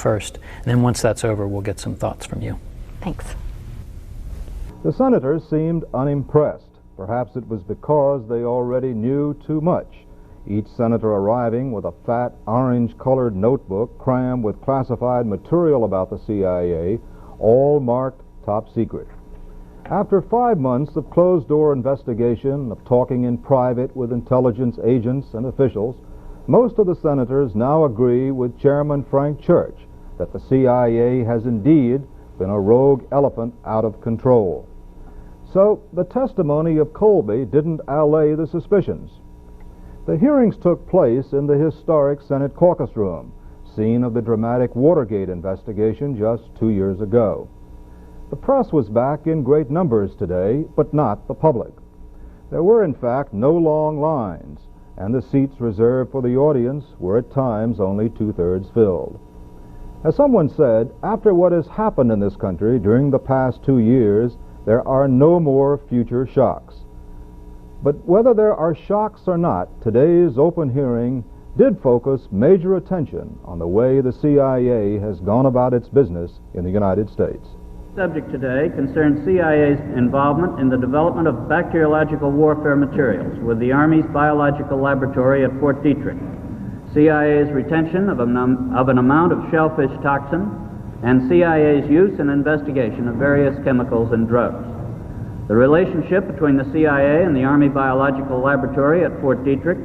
first. And then once that's over, we'll get some thoughts from you. Thanks. The senators seemed unimpressed. Perhaps it was because they already knew too much. Each senator arriving with a fat, orange-colored notebook crammed with classified material about the CIA, all marked top secret. After 5 months of closed-door investigation, of talking in private with intelligence agents and officials, most of the senators now agree with Chairman Frank Church that the CIA has indeed been a rogue elephant out of control. So the testimony of Colby didn't allay the suspicions. The hearings took place in the historic Senate caucus room, scene of the dramatic Watergate investigation just 2 years ago. The press was back in great numbers today, but not the public. There were, in fact, no long lines, and the seats reserved for the audience were at times only 2/3 filled. As someone said, after what has happened in this country during the past 2 years, there are no more future shocks. But whether there are shocks or not, today's open hearing did focus major attention on the way the CIA has gone about its business in the United States. The subject today concerns CIA's involvement in the development of bacteriological warfare materials with the Army's biological laboratory at Fort Detrick, CIA's retention of an amount of shellfish toxin, and CIA's use and investigation of various chemicals and drugs. The relationship between the CIA and the Army Biological Laboratory at Fort Detrick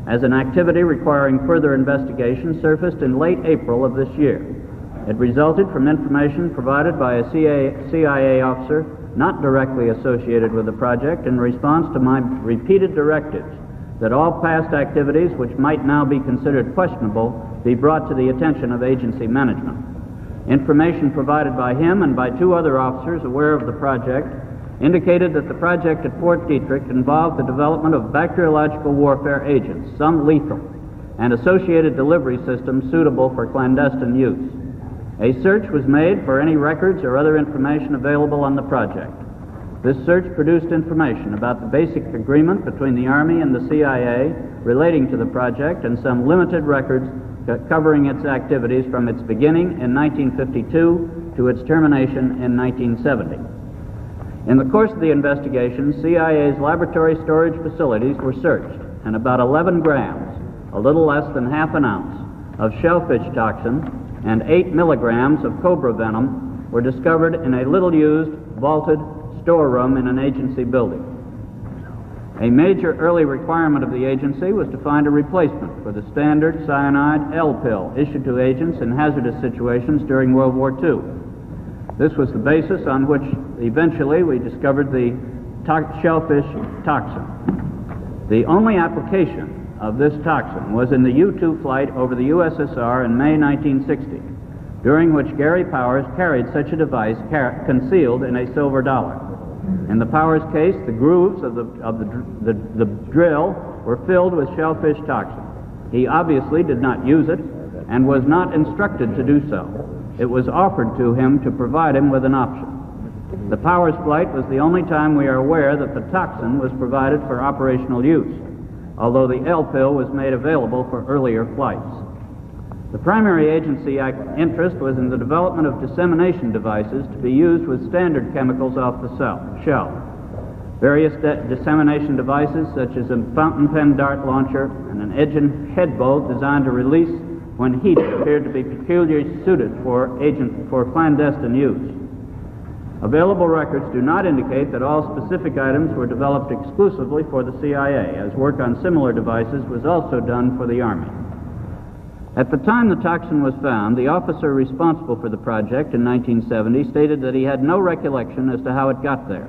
as an activity requiring further investigation surfaced in late April of this year. It resulted from information provided by a CIA officer not directly associated with the project in response to my repeated directives that all past activities which might now be considered questionable be brought to the attention of agency management. Information provided by him and by 2 other officers aware of the project indicated that the project at Fort Detrick involved the development of bacteriological warfare agents, some lethal, and associated delivery systems suitable for clandestine use. A search was made for any records or other information available on the project. This search produced information about the basic agreement between the Army and the CIA relating to the project and some limited records covering its activities from its beginning in 1952 to its termination in 1970. In the course of the investigation, CIA's laboratory storage facilities were searched, and about 11 grams, a little less than half an ounce, of shellfish toxin and 8 milligrams of cobra venom were discovered in a little-used, vaulted storeroom in an agency building. A major early requirement of the agency was to find a replacement for the standard cyanide L pill issued to agents in hazardous situations during World War II. This was the basis on which eventually we discovered the shellfish toxin. The only application of this toxin was in the U-2 flight over the USSR in May 1960, during which Gary Powers carried such a device concealed in a silver dollar. In the Powers case, the grooves of the drill were filled with shellfish toxin. He obviously did not use it and was not instructed to do so. It was offered to him to provide him with an option. The Powers flight was the only time we are aware that the toxin was provided for operational use, although the L pill was made available for earlier flights. The primary agency interest was in the development of dissemination devices to be used with standard chemicals off the shelf. Various dissemination devices, such as a fountain pen dart launcher and an engine head bolt designed to release when heated, appeared to be peculiarly suited for clandestine use. Available records do not indicate that all specific items were developed exclusively for the CIA, as work on similar devices was also done for the Army. At the time the toxin was found, the officer responsible for the project in 1970 stated that he had no recollection as to how it got there.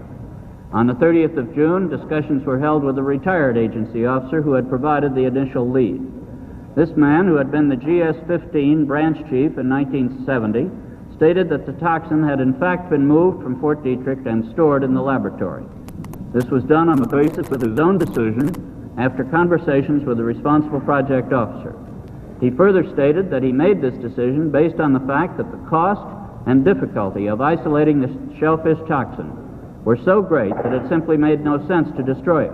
On the 30th of June, discussions were held with a retired agency officer who had provided the initial lead. This man, who had been the GS-15 branch chief in 1970, stated that the toxin had in fact been moved from Fort Detrick and stored in the laboratory. This was done on the basis of his own decision after conversations with the responsible project officer. He further stated that he made this decision based on the fact that the cost and difficulty of isolating the shellfish toxin were so great that it simply made no sense to destroy it,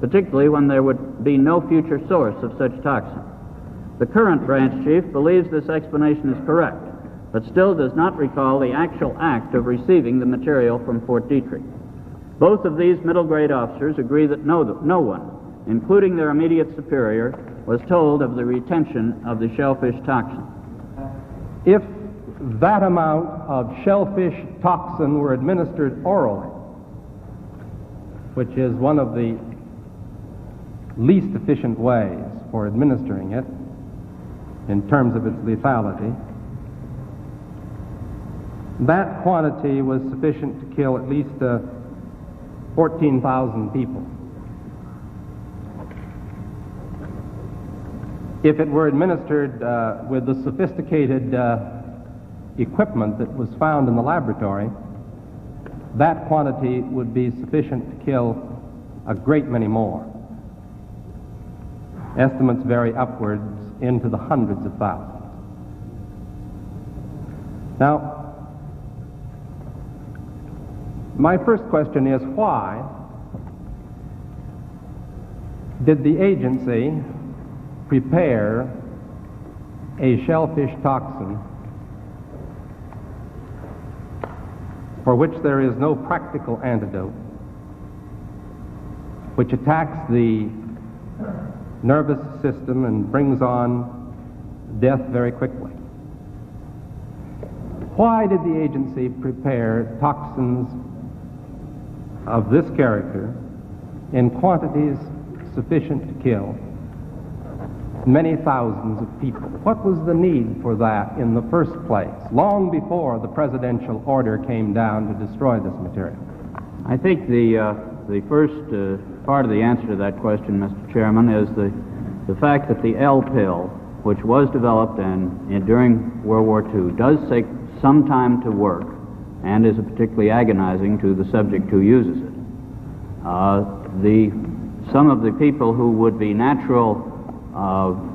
particularly when there would be no future source of such toxin. The current branch chief believes this explanation is correct, but still does not recall the actual act of receiving the material from Fort Detrick. Both of these middle-grade officers agree that no one, including their immediate superior, was told of the retention of the shellfish toxin. If that amount of shellfish toxin were administered orally, which is one of the least efficient ways for administering it in terms of its lethality, that quantity was sufficient to kill at least 14,000 people. If it were administered with the sophisticated equipment that was found in the laboratory, that quantity would be sufficient to kill a great many more. Estimates vary upwards into the hundreds of thousands. Now, my first question is, why did the agency prepare a shellfish toxin for which there is no practical antidote, which attacks the nervous system and brings on death very quickly? Why did the agency prepare toxins of this character in quantities sufficient to kill many thousands of people? What was the need for that in the first place, long before the presidential order came down to destroy this material? I think the first part of the answer to that question, Mr. Chairman, is the fact that the L pill, which was developed during World War II, does take some time to work and is particularly agonizing to the subject who uses it. Some of the people who would be natural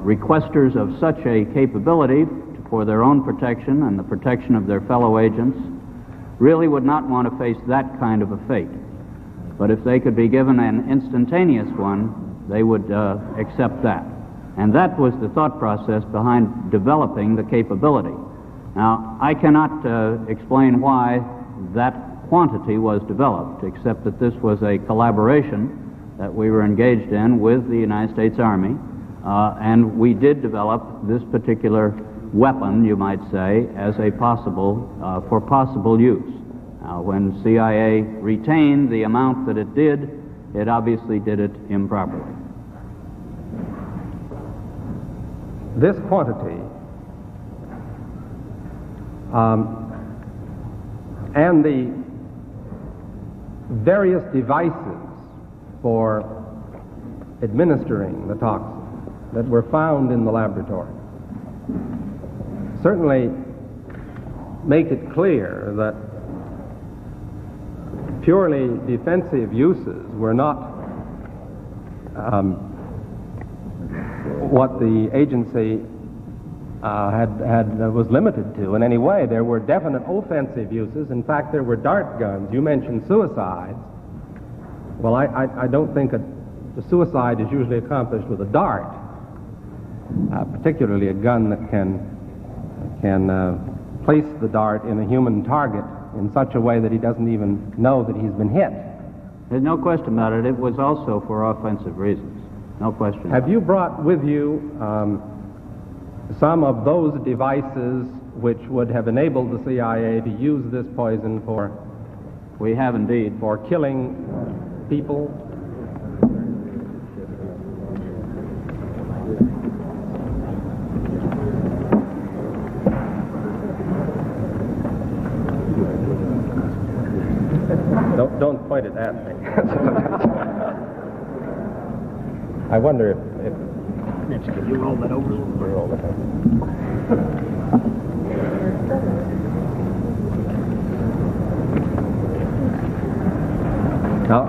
requesters of such a capability for their own protection and the protection of their fellow agents really would not want to face that kind of a fate. But if they could be given an instantaneous one, they would accept that. And that was the thought process behind developing the capability. Now, I cannot explain why that quantity was developed, except that this was a collaboration that we were engaged in with the United States Army, and we did develop this particular weapon, you might say, as a for possible use. When CIA retained the amount that it did, it obviously did it improperly. This quantity and the various devices for administering the toxin that were found in the laboratory certainly make it clear that purely defensive uses were not what the agency was limited to in any way. There were definite offensive uses. In fact, there were dart guns. You mentioned suicides. Well, I don't think the suicide is usually accomplished with a dart, particularly a gun that can place the dart in a human target in such a way that he doesn't even know that he's been hit. There's no question about it. It was also for offensive reasons. No question. Have you brought with you some of those devices which would have enabled the CIA to use this poison for? We have indeed. For killing people? Don't point it at me. I wonder if Can you roll that over? Roll it over. Now,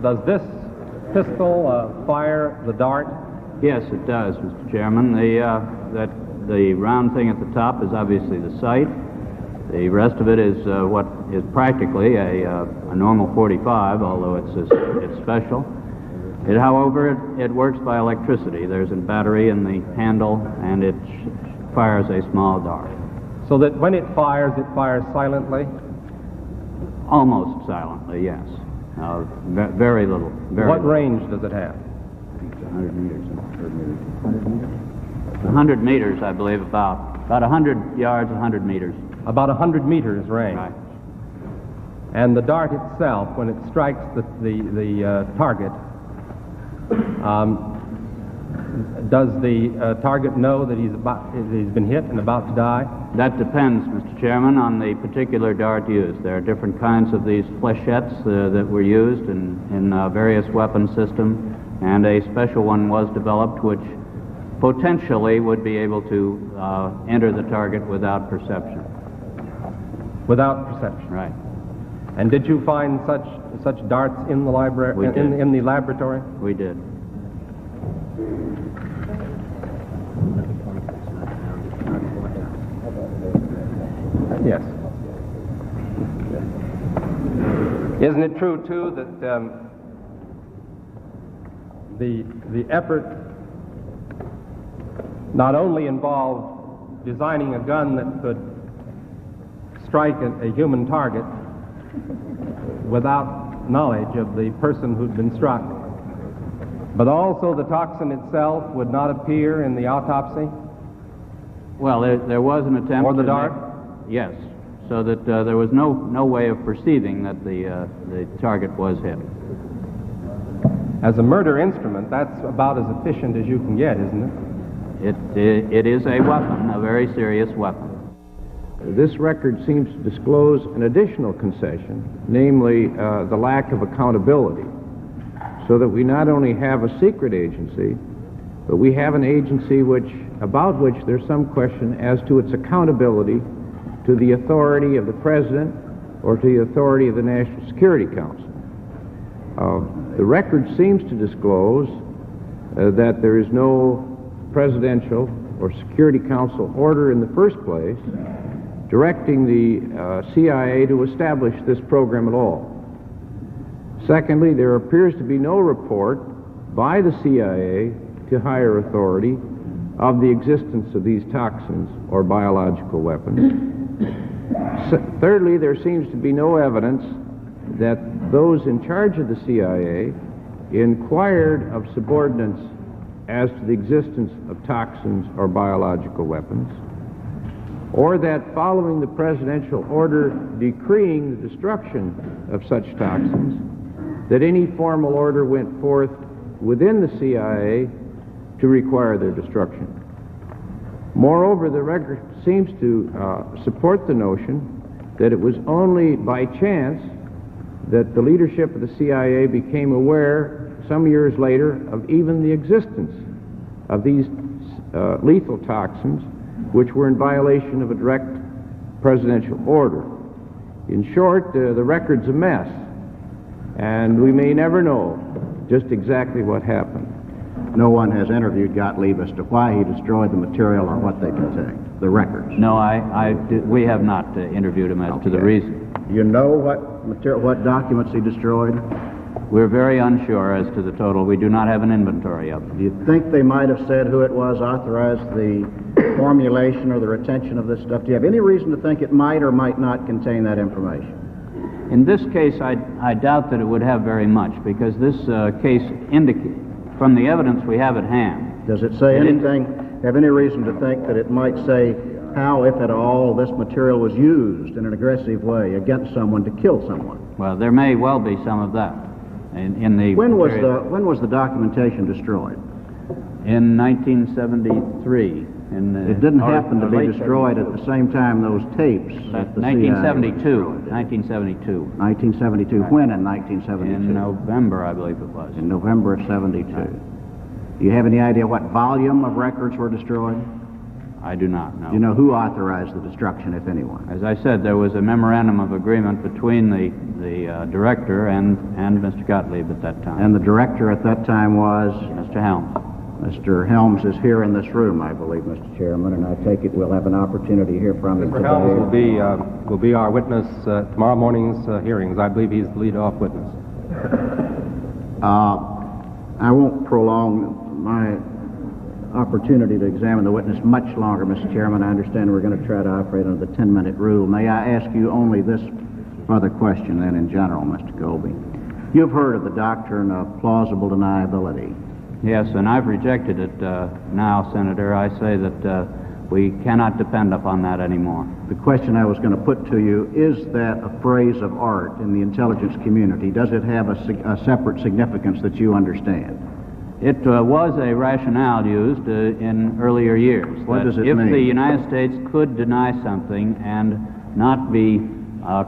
does this pistol fire the dart? Yes, it does, Mr. Chairman. The round thing at the top is obviously the sight. The rest of it is what is practically a normal .45, although it's special. However, it works by electricity. There's a battery in the handle, and it fires a small dart. So that when it fires silently? Almost silently, yes. Very little. What range does it have? 100 meters. 100 meters, I believe, about 100 yards, 100 meters. About 100 meters range. Right. And the dart itself, when it strikes the target, does the target know that he's been hit and about to die? That depends, Mr. Chairman, on the particular dart used. There are different kinds of these flechettes that were used in various weapon systems, and a special one was developed which potentially would be able to enter the target without perception. Without perception? Right. And did you find such darts in the library? We did. In the laboratory? We did. Yes. Isn't it true, too, that the effort not only involved designing a gun that could strike a human target without knowledge of the person who'd been struck, but also the toxin itself would not appear in the autopsy? Well, there was an attempt. Or the dart? Yes, so that there was no way of perceiving that the target was hit. As a murder instrument, that's about as efficient as you can get, isn't it? It is a weapon, a very serious weapon. This record seems to disclose an additional concession, namely the lack of accountability, so that we not only have a secret agency, but we have an agency about which there's some question as to its accountability to the authority of the President or to the authority of the National Security Council. The record seems to disclose that there is no presidential or Security Council order in the first place directing the CIA to establish this program at all. Secondly, there appears to be no report by the CIA to higher authority of the existence of these toxins or biological weapons. Thirdly, there seems to be no evidence that those in charge of the CIA inquired of subordinates as to the existence of toxins or biological weapons, or that following the presidential order decreeing the destruction of such toxins, that any formal order went forth within the CIA to require their destruction. Moreover, the record seems to support the notion that it was only by chance that the leadership of the CIA became aware some years later of even the existence of these lethal toxins, which were in violation of a direct presidential order. In short, the record's a mess, and we may never know just exactly what happened. No one has interviewed Gottlieb as to why he destroyed the material or what they contain, the records. No, we have not interviewed him as to the reason. Do you know what documents he destroyed? We're very unsure as to the total. We do not have an inventory of them. Do you think they might have said who it was authorized the formulation or the retention of this stuff? Do you have any reason to think it might or might not contain that information? In this case, I doubt that it would have very much, because this case indicates, from the evidence we have at hand. Does it say anything, have any reason to think that it might say how, if at all, this material was used in an aggressive way against someone to kill someone? Well, there may well be some of that. When was the documentation destroyed? In 1973. It didn't happen to be destroyed at the same time those tapes. 1972. 1972. 1972. When in 1972? In November, I believe it was. In November of 72. Do you have any idea what volume of records were destroyed? I do not know. Do you know who authorized the destruction, if anyone? As I said, there was a memorandum of agreement between the director and Mr. Gottlieb at that time. And the director at that time was? Mr. Helms. Mr. Helms is here in this room, I believe, Mr. Chairman, and I take it we'll have an opportunity to hear from him today. Mr. Helms will be our witness tomorrow morning's hearings. I believe he's the lead-off witness. I won't prolong my opportunity to examine the witness much longer, Mr. Chairman. I understand we're going to try to operate under the 10-minute rule. May I ask you only this further question then in general, Mr. Colby? You've heard of the doctrine of plausible deniability. Yes, and I've rejected it now, Senator. I say that we cannot depend upon that anymore. The question I was going to put to you, is that a phrase of art in the intelligence community? Does it have a separate significance that you understand? It was a rationale used in earlier years. What does it mean? If the United States could deny something and not be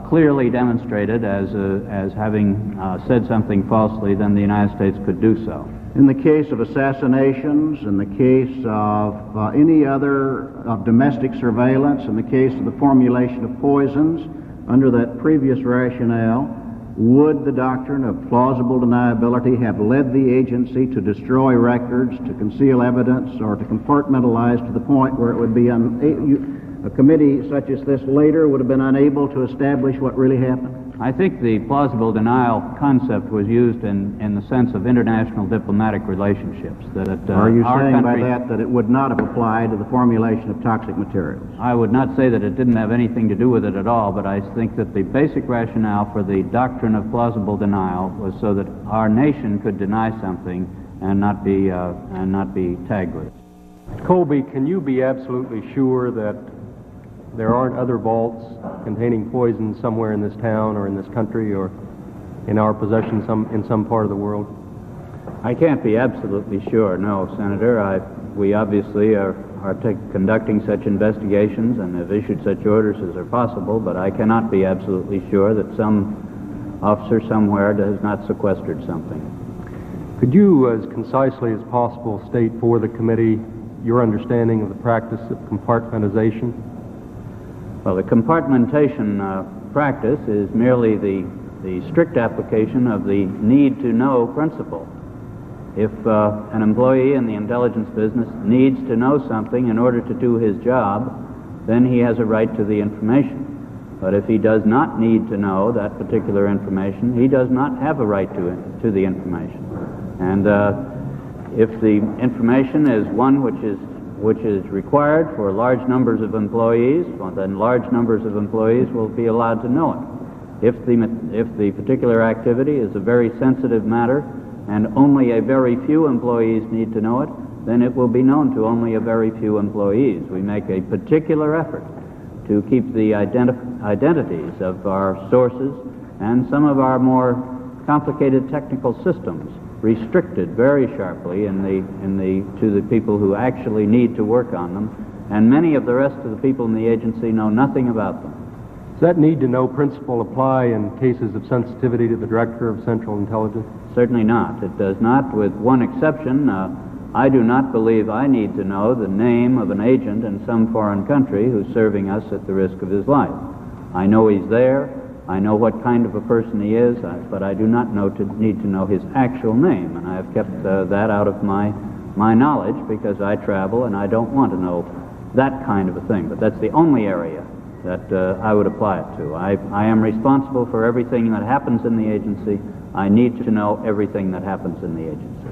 clearly demonstrated as having said something falsely, then the United States could do so. In the case of assassinations, in the case of any other domestic surveillance, in the case of the formulation of poisons, under that previous rationale, would the doctrine of plausible deniability have led the agency to destroy records, to conceal evidence, or to compartmentalize to the point where it would be a committee such as this later would have been unable to establish what really happened? I think the plausible denial concept was used in the sense of international diplomatic relationships. Are you saying by that it would not have applied to the formulation of toxic materials? I would not say that it didn't have anything to do with it at all, but I think that the basic rationale for the doctrine of plausible denial was so that our nation could deny something and not be tagged with it. Colby, can you be absolutely sure that there aren't other vaults containing poison somewhere in this town or in this country or in our possession in some part of the world? I can't be absolutely sure, no, Senator. We obviously are conducting such investigations and have issued such orders as are possible, but I cannot be absolutely sure that some officer somewhere has not sequestered something. Could you, as concisely as possible, state for the committee your understanding of the practice of compartmentalization? Well, the compartmentation practice is merely the strict application of the need-to-know principle. If an employee in the intelligence business needs to know something in order to do his job, then he has a right to the information. But if he does not need to know that particular information, he does not have a right to the information. And if the information is one which is required for large numbers of employees, well, then large numbers of employees will be allowed to know it. If the particular activity is a very sensitive matter and only a very few employees need to know it, then it will be known to only a very few employees. We make a particular effort to keep the identities of our sources and some of our more complicated technical systems restricted very sharply to the people who actually need to work on them, and many of the rest of the people in the agency know nothing about them. Does that need-to-know principle apply in cases of sensitivity to the Director of Central Intelligence? Certainly not. It does not, with one exception. I do not believe I need to know the name of an agent in some foreign country who's serving us at the risk of his life. I know he's there. I know what kind of a person he is, but I do not need to know his actual name, and I have kept that out of my knowledge because I travel and I don't want to know that kind of a thing. But that's the only area that I would apply it to. I am responsible for everything that happens in the agency. I need to know everything that happens in the agency.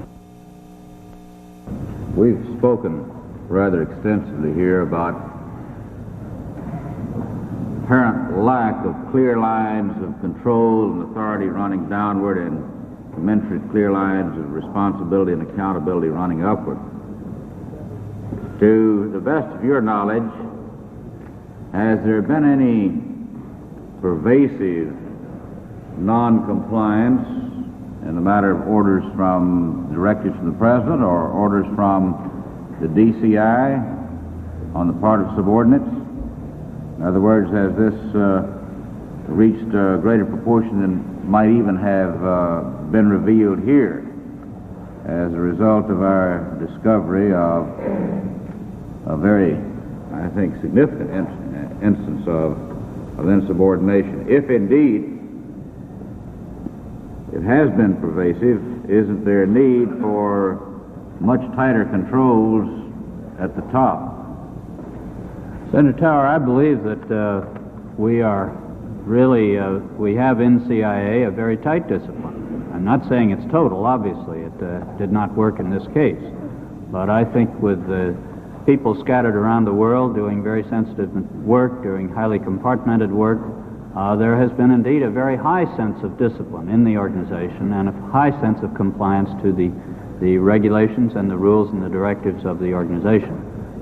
We've spoken rather extensively here about apparent lack of clear lines of control and authority running downward and commensurate clear lines of responsibility and accountability running upward. To the best of your knowledge, has there been any pervasive non-compliance in the matter of orders from directives from the President or orders from the DCI on the part of subordinates? In other words, has this reached a greater proportion than might even have been revealed here as a result of our discovery of a very, I think, significant instance of insubordination? If indeed it has been pervasive, isn't there a need for much tighter controls at the top? Senator Tower, I believe that we have in CIA a very tight discipline. I'm not saying it's total, obviously. It did not work in this case. But I think with the people scattered around the world doing very sensitive work, doing highly compartmented work, there has been indeed a very high sense of discipline in the organization and a high sense of compliance to the regulations and the rules and the directives of the organization.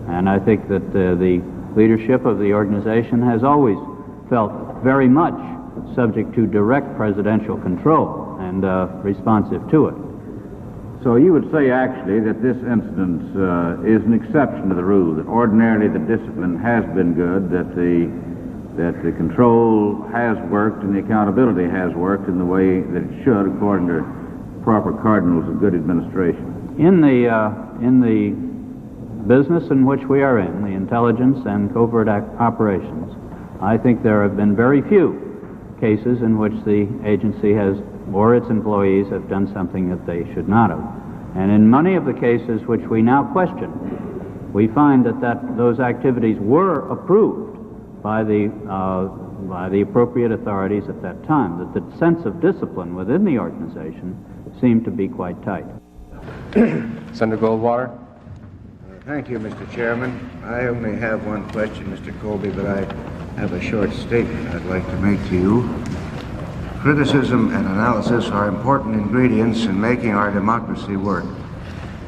And I think that the leadership of the organization has always felt very much subject to direct presidential control and responsive to it. So you would say actually that this incident is an exception to the rule, that ordinarily the discipline has been good, that the control has worked and the accountability has worked in the way that it should according to proper cardinals of good administration. In the business in which we are in, the intelligence and covert operations, I think there have been very few cases in which the agency has, or its employees have done something that they should not have. And in many of the cases which we now question, we find that those activities were approved by the appropriate authorities at that time, that the sense of discipline within the organization seemed to be quite tight. Senator Goldwater. Thank you, Mr. Chairman. I only have one question, Mr. Colby, but I have a short statement I'd like to make to you. Criticism and analysis are important ingredients in making our democracy work.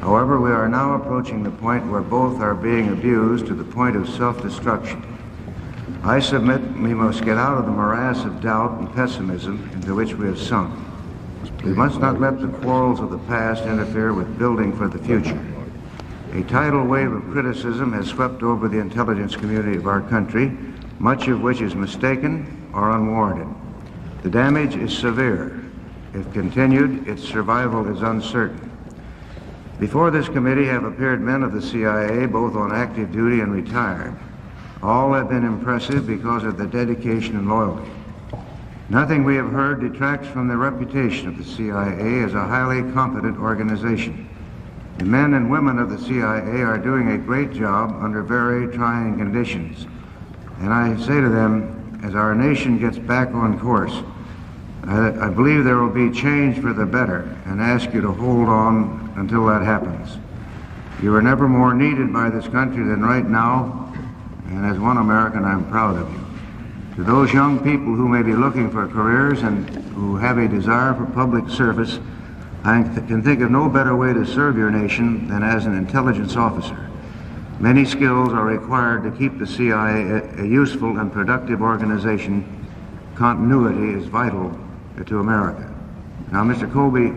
However, we are now approaching the point where both are being abused to the point of self-destruction. I submit we must get out of the morass of doubt and pessimism into which we have sunk. We must not let the quarrels of the past interfere with building for the future. A tidal wave of criticism has swept over the intelligence community of our country, much of which is mistaken or unwarranted. The damage is severe. If continued, its survival is uncertain. Before this committee have appeared men of the CIA, both on active duty and retired. All have been impressive because of their dedication and loyalty. Nothing we have heard detracts from the reputation of the CIA as a highly competent organization. The men and women of the CIA are doing a great job under very trying conditions. And I say to them, as our nation gets back on course, I believe there will be change for the better, and ask you to hold on until that happens. You are never more needed by this country than right now, and as one American, I'm proud of you. To those young people who may be looking for careers and who have a desire for public service, I can think of no better way to serve your nation than as an intelligence officer. Many skills are required to keep the CIA a useful and productive organization. Continuity is vital to America. Now, Mr. Colby.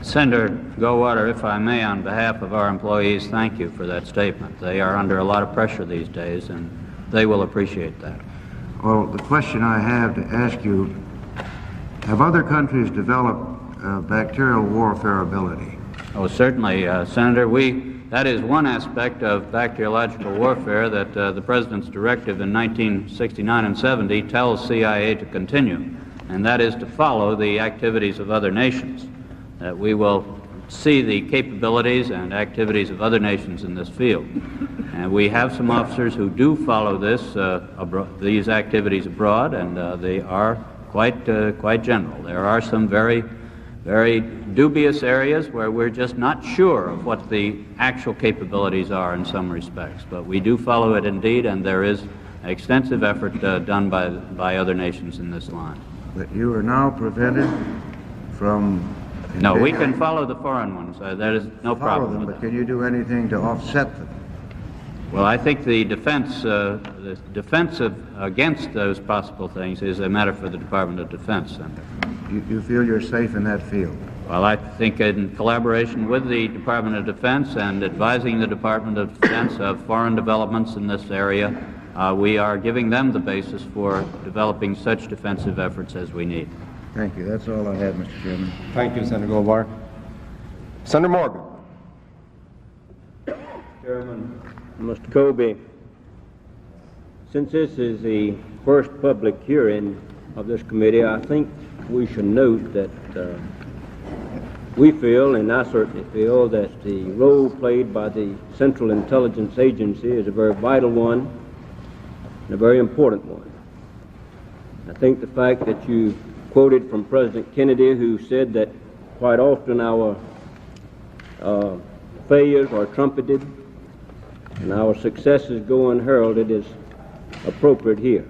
Senator Goldwater, if I may, on behalf of our employees, thank you for that statement. They are under a lot of pressure these days, and they will appreciate that. Well, the question I have to ask you, have other countries developed bacterial warfare ability? Oh, certainly, Senator. That is one aspect of bacteriological warfare that the President's directive in 1969 and 70 tells CIA to continue, and that is to follow the activities of other nations. That we will see the capabilities and activities of other nations in this field. And we have some officers who do follow these activities abroad, and they are quite general. There are some very dubious areas where we're just not sure of what the actual capabilities are in some respects. But we do follow it indeed, and there is extensive effort done by other nations in this line. But you are now prevented from... No, we can follow the foreign ones. There is no problem with that. But can you do anything to offset them? Well, I think the defense against those possible things is a matter for the Department of Defense, Senator. You feel you're safe in that field? Well, I think in collaboration with the Department of Defense and advising the Department of Defense of foreign developments in this area, we are giving them the basis for developing such defensive efforts as we need. Thank you. That's all I have, Mr. Chairman. Thank you, Senator Goldwater. Senator Morgan. Chairman, Mr. Colby, since this is the first public hearing of this committee, I think we should note that we feel, and I certainly feel, that the role played by the Central Intelligence Agency is a very vital one and a very important one. I think the fact that you quoted from President Kennedy, who said that quite often our failures are trumpeted and our successes go unheralded, is appropriate here.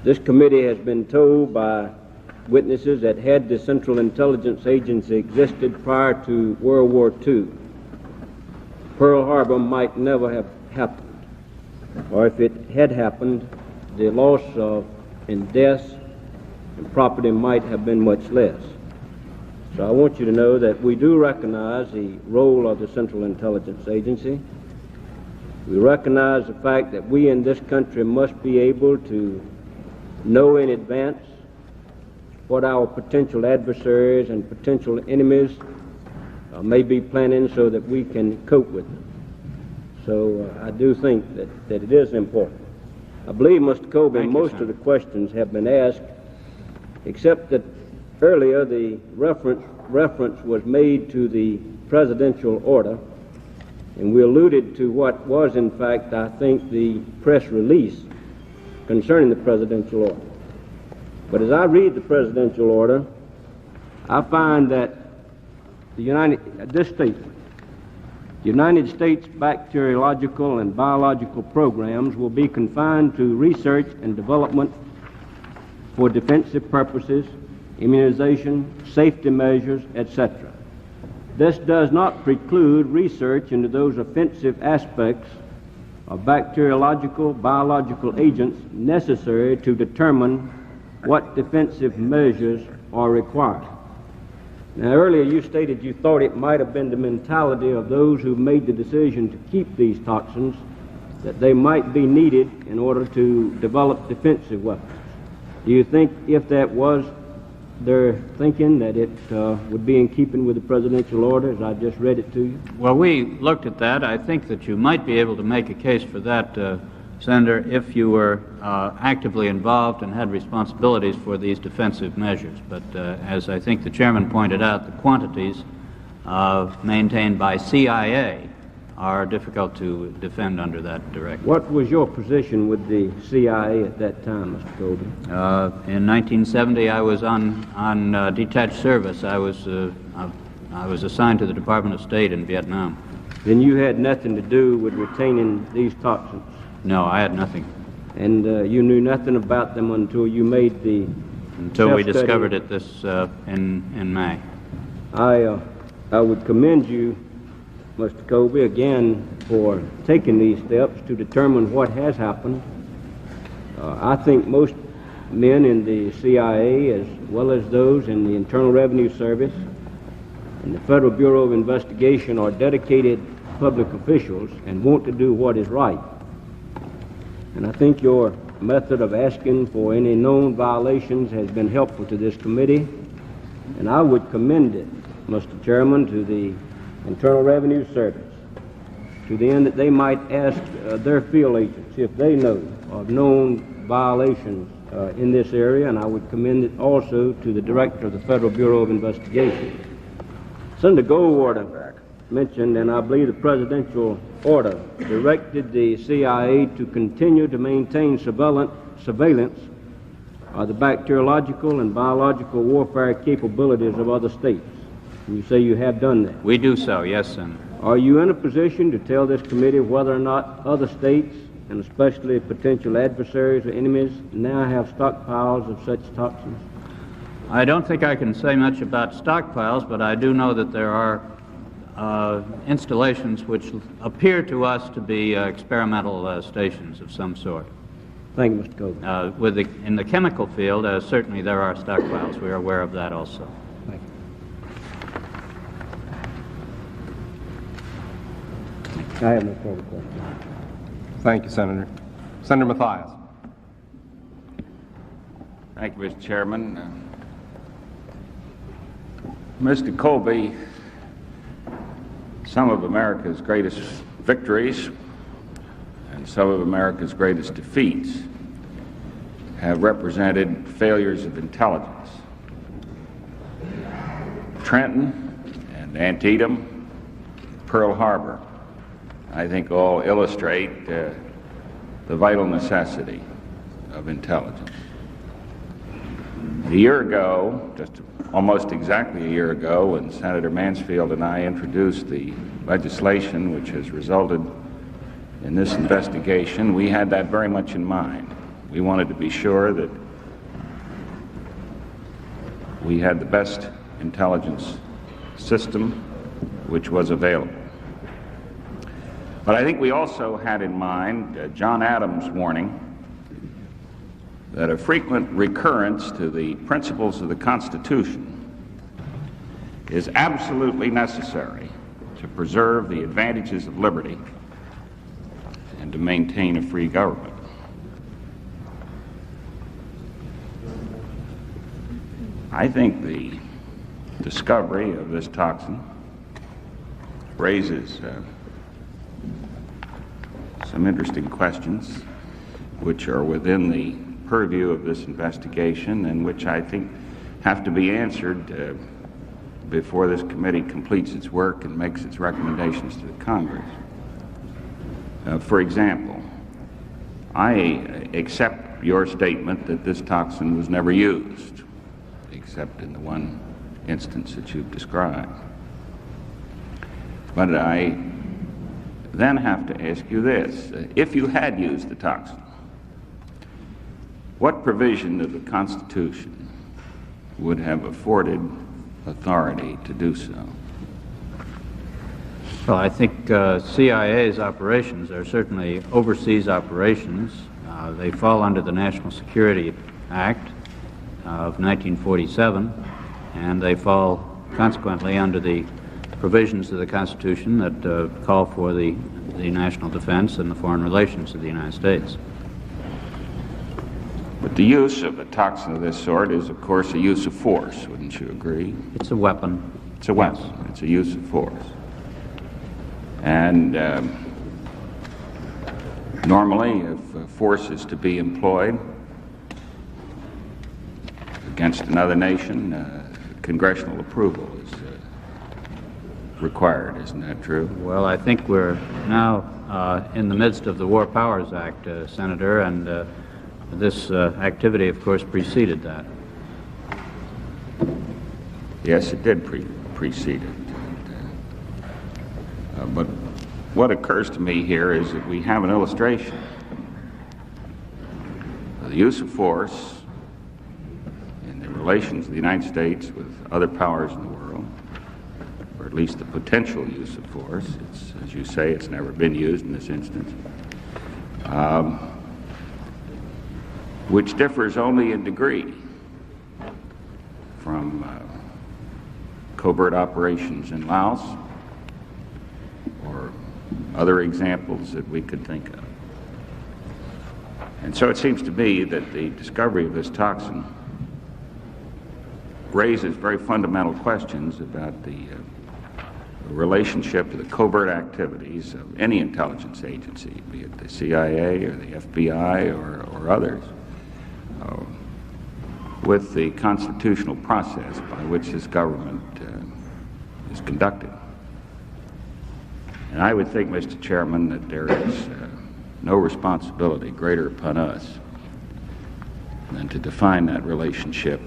This committee has been told by witnesses that had the Central Intelligence Agency existed prior to World War II, Pearl Harbor might never have happened, or if it had happened, the loss of and deaths and property might have been much less. So I want you to know that we do recognize the role of the Central Intelligence Agency. We recognize the fact that we in this country must be able to know in advance what our potential adversaries and potential enemies may be planning so that we can cope with them. So I do think that it is important. I believe, Mr. Colby, most of the questions have been asked, except that earlier the reference was made to the presidential order, and we alluded to what was, in fact, I think, the press release concerning the presidential order. But as I read the presidential order, I find that this statement, the United States bacteriological and biological programs will be confined to research and development for defensive purposes, immunization, safety measures, etc. This does not preclude research into those offensive aspects of bacteriological, biological agents necessary to determine what defensive measures are required. Now, earlier you stated you thought it might have been the mentality of those who made the decision to keep these toxins, that they might be needed in order to develop defensive weapons. Do you think, if that was their thinking, that it would be in keeping with the presidential order as I just read it to you? Well, we looked at that. I think that you might be able to make a case for that, Senator, if you were actively involved and had responsibilities for these defensive measures. But as I think the chairman pointed out, the quantities maintained by CIA are difficult to defend under that directive. What was your position with the CIA at that time, Mr. Colby? In 1970, I was on detached service. I was assigned to the Department of State in Vietnam. Then you had nothing to do with retaining these toxins? No, I had nothing. And you knew nothing about them until you made the Until we discovered it this in May. I would commend you, Mr. Colby, again for taking these steps to determine what has happened. I think most men in the CIA, as well as those in the Internal Revenue Service and the Federal Bureau of Investigation, are dedicated public officials and want to do what is right. And I think your method of asking for any known violations has been helpful to this committee, and I would commend it, Mr. Chairman, to the Internal Revenue Service, to the end that they might ask their field agents if they know of known violations in this area, and I would commend it also to the Director of the Federal Bureau of Investigation. Senator Goldwater mentioned, and I believe the presidential order directed the CIA to continue to maintain surveillance of the bacteriological and biological warfare capabilities of other states. You say you have done that? We do so, yes, Senator. Are you in a position to tell this committee whether or not other states, and especially potential adversaries or enemies, now have stockpiles of such toxins? I don't think I can say much about stockpiles, but I do know that there are installations which appear to us to be experimental stations of some sort. Thank you, Mr. Colby. In the chemical field, certainly there are stockpiles. We are aware of that also. Thank you. I have no further questions. Thank you, Senator. Senator Mathias. Thank you, Mr. Chairman. Mr. Colby, some of America's greatest victories and some of America's greatest defeats have represented failures of intelligence. Trenton and Antietam, Pearl Harbor, I think all illustrate the vital necessity of intelligence. A year ago, just almost exactly a year ago, when Senator Mansfield and I introduced the legislation which has resulted in this investigation, we had that very much in mind. We wanted to be sure that we had the best intelligence system which was available. But I think we also had in mind John Adams' warning that a frequent recurrence to the principles of the Constitution is absolutely necessary to preserve the advantages of liberty and to maintain a free government. I think the discovery of this toxin raises some interesting questions which are within the purview of this investigation and which I think have to be answered before this committee completes its work and makes its recommendations to the Congress. For example, I accept your statement that this toxin was never used, except in the one instance that you've described. But I then have to ask you this. If you had used the toxin, what provision of the Constitution would have afforded authority to do so? Well, I think CIA's operations are certainly overseas operations. They fall under the National Security Act of 1947, and they fall consequently under the provisions of the Constitution that call for the national defense and the foreign relations of the United States. But the use of a toxin of this sort is, of course, a use of force, wouldn't you agree? It's a weapon. It's a weapon. Yes. It's a use of force. And normally, if force is to be employed against another nation, congressional approval is required, isn't that true? Well, I think we're now in the midst of the War Powers Act, Senator, and this activity, of course, preceded that. Yes, it did precede it. But what occurs to me here is that we have an illustration of the use of force in the relations of the United States with other powers in the world, or at least the potential use of force. It's, as you say, it's never been used in this instance. Which differs only in degree from covert operations in Laos or other examples that we could think of. And so it seems to me that the discovery of this toxin raises very fundamental questions about the relationship to the covert activities of any intelligence agency, be it the CIA or the FBI or others, with the constitutional process by which this government is conducted. And I would think, Mr. Chairman, that there is no responsibility greater upon us than to define that relationship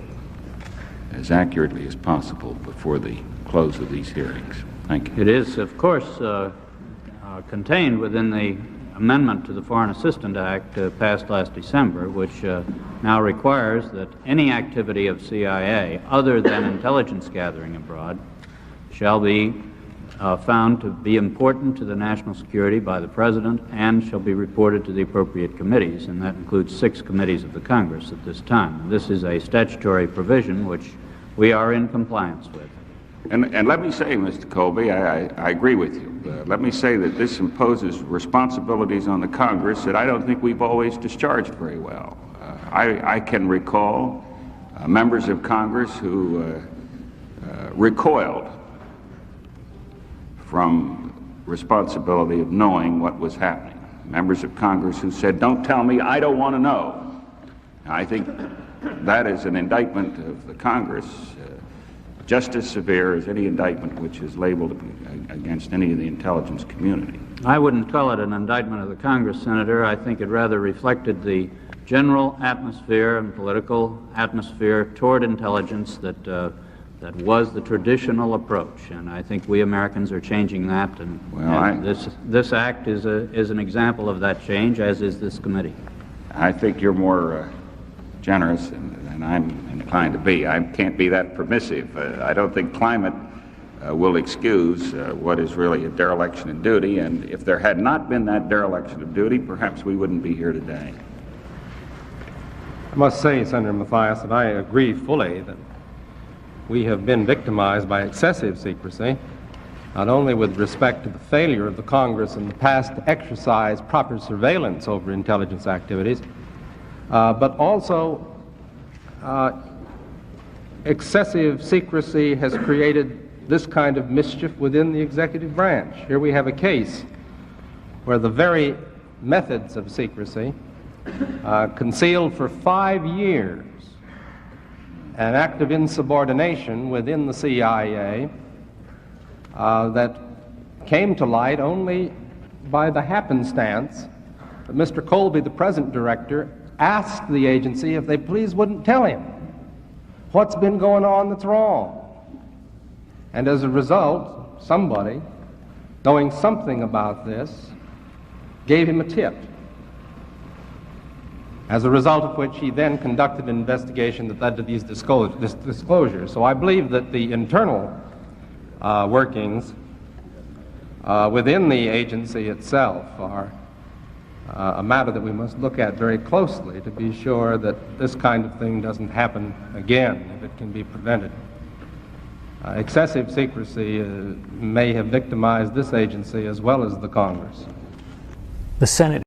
as accurately as possible before the close of these hearings. Thank you. It is, of course, contained within the amendment to the Foreign Assistant Act passed last December, which now requires that any activity of CIA other than intelligence gathering abroad shall be found to be important to the national security by the President and shall be reported to the appropriate committees, and that includes 6 committees of the Congress at this time. This is a statutory provision which we are in compliance with. And let me say, Mr. Colby, I agree with you. Let me say that this imposes responsibilities on the Congress that I don't think we've always discharged very well. I can recall members of Congress who recoiled from responsibility of knowing what was happening. Members of Congress who said, "Don't tell me, I don't want to know." I think that is an indictment of the Congress, just as severe as any indictment which is labeled against any of the intelligence community. I wouldn't call it an indictment of the Congress, Senator. I think it rather reflected the general atmosphere and political atmosphere toward intelligence that that was the traditional approach, and I think we Americans are changing that. And this act is an example of that change, as is this committee. I think you're more generous than I'm inclined to be. I can't be that permissive. I don't think climate will excuse what is really a dereliction of duty, and if there had not been that dereliction of duty, perhaps we wouldn't be here today. I must say, Senator Mathias, that I agree fully that we have been victimized by excessive secrecy, not only with respect to the failure of the Congress in the past to exercise proper surveillance over intelligence activities, but also excessive secrecy has created this kind of mischief within the executive branch. Here we have a case where the very methods of secrecy concealed for 5 years an act of insubordination within the CIA that came to light only by the happenstance that Mr. Colby, the present director, asked the agency if they please wouldn't tell him what's been going on that's wrong. And as a result, somebody, knowing something about this, gave him a tip, as a result of which he then conducted an investigation that led to these disclosures. So I believe that the internal workings within the agency itself are a matter that we must look at very closely to be sure that this kind of thing doesn't happen again, if it can be prevented. Excessive secrecy may have victimized this agency as well as the Congress. The Senate